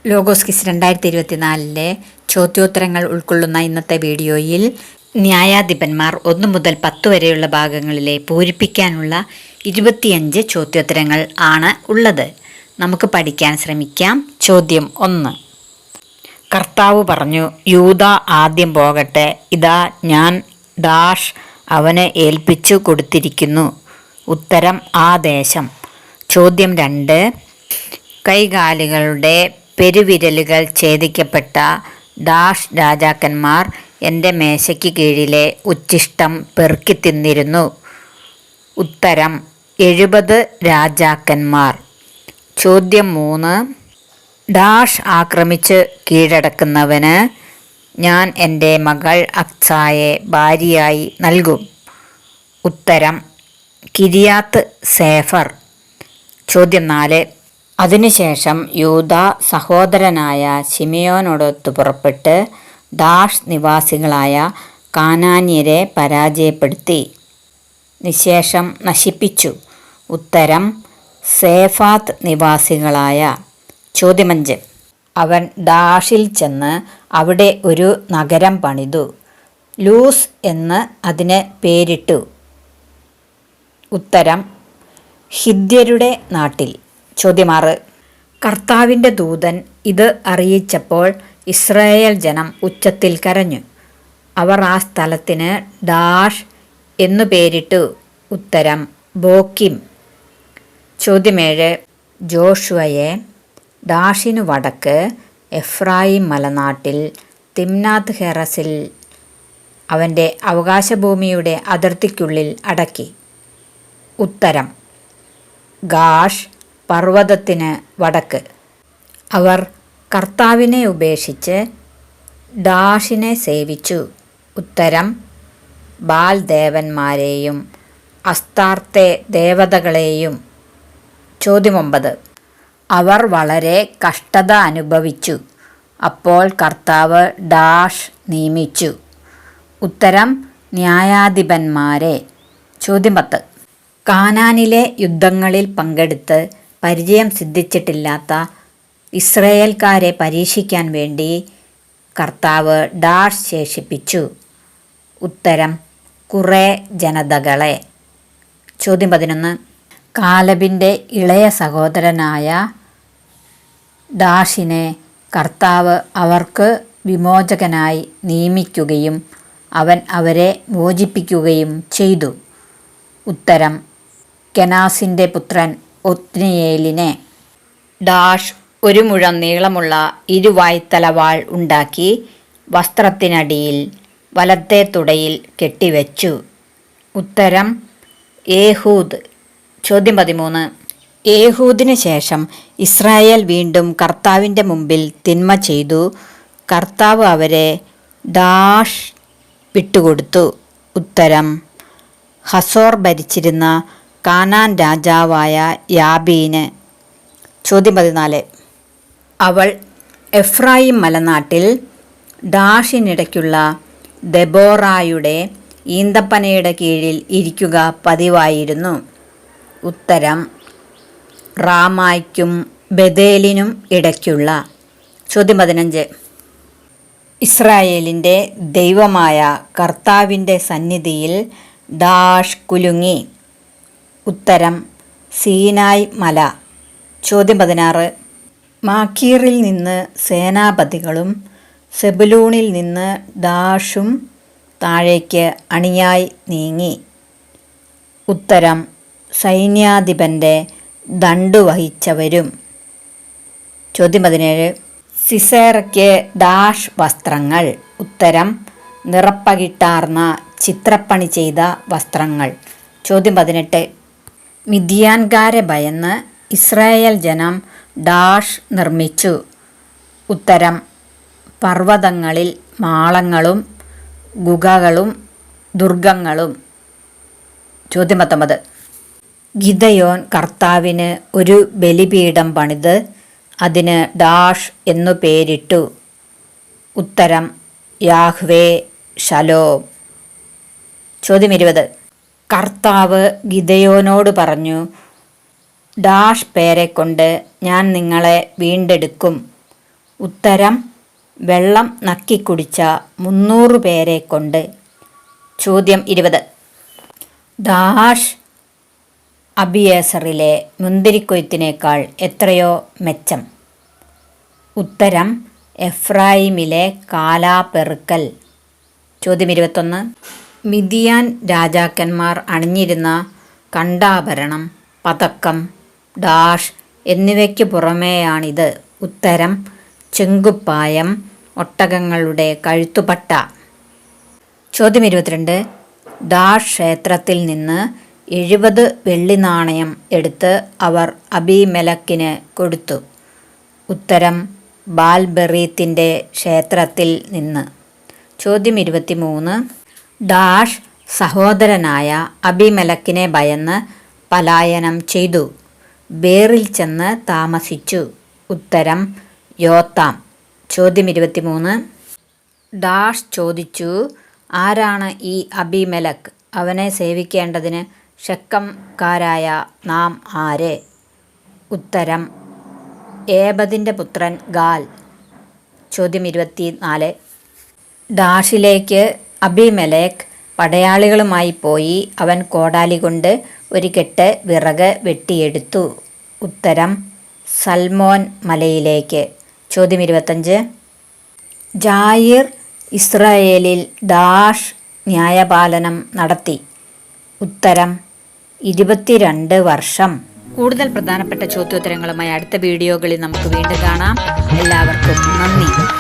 Logos quiz 2024 ചോദ്യോത്തരങ്ങൾ ഉൾക്കൊള്ളുന്ന ഇന്നത്തെ വീഡിയോയിൽ ന്യായാധിപന്മാർ 1 മുതൽ 10 വരെയുള്ള ഭാഗങ്ങളിലെ പൂരിപ്പിക്കാനുള്ള 25 ചോദ്യോത്തരങ്ങൾ ആണ് ഉള്ളത്. നമുക്ക് പഠിക്കാൻ ശ്രമിക്കാം. ചോദ്യം 1. കർത്താവ് പറഞ്ഞു, യൂദ ആദ്യം പോകട്ടെ, ഇതാ ഞാൻ ഡാഷ് അവന് ഏൽപ്പിച്ചു കൊടുത്തിരിക്കുന്നു. ഉത്തരം ആ ദേശം. ചോദ്യം 2. കൈകാലുകളുടെ പെരുവിരലുകൾ ഛേദിക്കപ്പെട്ട ഡാഷ് രാജാക്കന്മാർ എൻ്റെ മേശയ്ക്ക് കീഴിലെ ഉച്ഛിഷ്ടം പെറുക്കി തിന്നിരുന്നു. ഉത്തരം 70 രാജാക്കന്മാർ. ചോദ്യം 3. ഡാഷ് ആക്രമിച്ച് കീഴടക്കുന്നവന് ഞാൻ എൻ്റെ മകൾ അക്സായെ ഭാര്യയായി നൽകും. ഉത്തരം കിരിയാത്ത് സേഫർ. ചോദ്യം 4. അതിനുശേഷം യൂദ സഹോദരനായ ശിമെയോനോടൊത്ത് പുറപ്പെട്ട് ഡാഷ് നിവാസികളായ കാനാന്യരെ പരാജയപ്പെടുത്തി നിശേഷം നശിപ്പിച്ചു. ഉത്തരം സേഫാത്ത് നിവാസികളായ. ചോദ്യം 5. അവൻ ഡാഷിൽ ചെന്ന് അവിടെ ഒരു നഗരം പണിതു. ലൂസ് എന്ന് അതിന് പേരിട്ടു. ഉത്തരം ഹിദ്യരുടെ നാട്ടിൽ. ചോദ്യം 6. കർത്താവിൻ്റെ ദൂതൻ ഇത് അറിയിച്ചപ്പോൾ ഇസ്രായേൽ ജനം ഉച്ചത്തിൽ കരഞ്ഞു. അവർ ആ സ്ഥലത്തിന് ഡാഷ് എന്നു പേരിട്ടു. ഉത്തരം ബോക്കിം. ചോദ്യം 7. ജോഷുവയെ ഡാഷിനു വടക്ക് എഫ്രായിം മലനാട്ടിൽ തിമ്നാത്ത് ഹെറസിൽ അവൻ്റെ അവകാശഭൂമിയുടെ അതിർത്തിക്കുള്ളിൽ അടക്കി. ഉത്തരം ഗാഷ് പർവ്വതത്തിന് വടക്ക്. അവർ കർത്താവിനെ ഉപേക്ഷിച്ച് ഡാഷിനെ സേവിച്ചു. ഉത്തരം ബാൽ ദേവന്മാരെയും അസ്താർത്തെ ദേവതകളെയും. ചോദ്യം 9. അവർ വളരെ കഷ്ടത അനുഭവിച്ചു. അപ്പോൾ കർത്താവ് ഡാഷ് നിയമിച്ചു. ഉത്തരം ന്യായാധിപന്മാരെ. ചോദ്യം 10. കാനാനിലെ യുദ്ധങ്ങളിൽ പങ്കെടുത്ത് പരിചയം സിദ്ധിച്ചിട്ടില്ലാത്ത ഇസ്രായേൽക്കാരെ പരീക്ഷിക്കാൻ വേണ്ടി കർത്താവ് ഡാഷ് ശേഷിപ്പിച്ചു. ഉത്തരം കുറേ ജനതകളെ. ചോദ്യം 11. കാലബിൻ്റെ ഇളയ സഹോദരനായ ഡാഷിനെ കർത്താവ് അവർക്ക് വിമോചകനായി നിയമിക്കുകയും അവൻ അവരെ മോചിപ്പിക്കുകയും ചെയ്തു. ഉത്തരം കെനാസിൻ്റെ പുത്രൻ ഒത്നിയേലിനെ. ഡാഷ് ഒരു മുഴം നീളമുള്ള ഇരുവായ്ത്തലവാൾ ഉണ്ടാക്കി വസ്ത്രത്തിനടിയിൽ വലത്തെ തുടയിൽ കെട്ടിവെച്ചു. ഉത്തരം ഏഹൂദ്. ചോദ്യം 13. ഏഹൂദിന് ശേഷം ഇസ്രായേൽ വീണ്ടും കർത്താവിൻ്റെ മുമ്പിൽ തിന്മ ചെയ്തു. കർത്താവ് അവരെ ഡാഷ് വിട്ടുകൊടുത്തു. ഉത്തരം ഹസോർ ഭരിച്ചിരുന്ന കാനാൻ രാജാവായ യാബീന്. ചോദ്യം 14. അവൾ എഫ്രായിം മലനാട്ടിൽ ഡാഷിനിടയ്ക്കുള്ള ദെബോറായുടെ ഈന്തപ്പനയുടെ കീഴിൽ ഇരിക്കുക പതിവായിരുന്നു. ഉത്തരം റാമായ്ക്കും ബഥേലിനും ഇടയ്ക്കുള്ള. ചോദ്യം 15. ഇസ്രായേലിൻ്റെ ദൈവമായ കർത്താവിൻ്റെ സന്നിധിയിൽ ഡാഷ് കുലുങ്ങി. ഉത്തരം സീനായ് മല. ചോദ്യം 16. മാക്കീറിൽ നിന്ന് സേനാപതികളും സെബുലൂണിൽ നിന്ന് ഡാഷും താഴേക്ക് അണിയായി നീങ്ങി. ഉത്തരം സൈന്യാധിപൻ്റെ ദണ്ഡു വഹിച്ചവരും. ചോദ്യം 17. സിസേറയ്ക്ക് ഡാഷ് വസ്ത്രങ്ങൾ. ഉത്തരം നിറപ്പകിട്ടാർന്ന ചിത്രപ്പണി ചെയ്ത വസ്ത്രങ്ങൾ. ചോദ്യം 18. മിദ്യാൻകാരെ ഭയന്ന് ഇസ്രായേൽ ജനം ഡാഷ് നിർമ്മിച്ചു. ഉത്തരം പർവ്വതങ്ങളിൽ മാളങ്ങളും ഗുഹകളും ദുർഗങ്ങളും. ചോദ്യം 19. ഗിദയോൻ കർത്താവിന് ഒരു ബലിപീഠം പണിത് അതിന് ഡാഷ് എന്നു പേരിട്ടു. ഉത്തരം യാഹ്വേ ഷലോം. ചോദ്യം 20. കർത്താവ് ഗിദയോനോട് പറഞ്ഞു, ഡാഷ് പേരെക്കൊണ്ട് ഞാൻ നിങ്ങളെ വീണ്ടെടുക്കും. ഉത്തരം വെള്ളം നക്കിക്കുടിച്ച 300 പേരെ കൊണ്ട്. ചോദ്യം 20. ദാഷ് അബിയേസറിലെ മുന്തിരിക്കൊയ്ത്തിനേക്കാൾ എത്രയോ മെച്ചം? ഉത്തരം എഫ്രായിമിലെ കാലാപെറുക്കൽ. ചോദ്യം 21. മിദിയാൻ രാജാക്കന്മാർ അണിഞ്ഞിരുന്ന കണ്ടാഭരണം, പതക്കം, ഡാഷ് എന്നിവയ്ക്ക് പുറമേയാണിത്. ഉത്തരം ചെങ്കുപ്പായം, ഒട്ടകങ്ങളുടെ കഴുത്തുപട്ട. ചോദ്യം 22. ഡാഷ് ക്ഷേത്രത്തിൽ നിന്ന് 70 വെള്ളി നാണയം എടുത്ത് അവർ അബീമെലെക്കിന് കൊടുത്തു. ഉത്തരം ബാൽബെറീത്തിന്റെ ക്ഷേത്രത്തിൽ നിന്ന്. ചോദ്യം 23. ഡാഷ് സഹോദരനായ അബീമെലെക്കിനെ ഭയന്ന് പലായനം ചെയ്തു. ബേറിൽ ചെന്ന് താമസിച്ചു. ഉത്തരം യോത്താം. ചോദ്യം 23. ഡാഷ് ചോദിച്ചു, ആരാണ് ഈ അബീമെലെക്ക്? അവനെ സേവിക്കേണ്ടതിന് ശെഖംകാരായ നാം ആര്? ഉത്തരം ഏബദിന്റെ പുത്രൻ ഗാൽ. ചോദ്യം 24. ഡാഷിലേക്ക് അബീമെലെക്ക് പടയാളികളുമായി പോയി. അവൻ കോടാലി കൊണ്ട് ഒരു കെട്ട് വിറക് വെട്ടിയെടുത്തു. ഉത്തരം സൽമോൻ മലയിലേക്ക്. ചോദ്യം 25. ജായിർ ഇസ്രായേലിൽ ഡാഷ് ന്യായപാലനം നടത്തി. ഉത്തരം 22 വർഷം. കൂടുതൽ പ്രധാനപ്പെട്ട ചോദ്യോത്തരങ്ങളുമായി അടുത്ത വീഡിയോകളിൽ നമുക്ക് വീണ്ടും കാണാം. എല്ലാവർക്കും നന്ദി.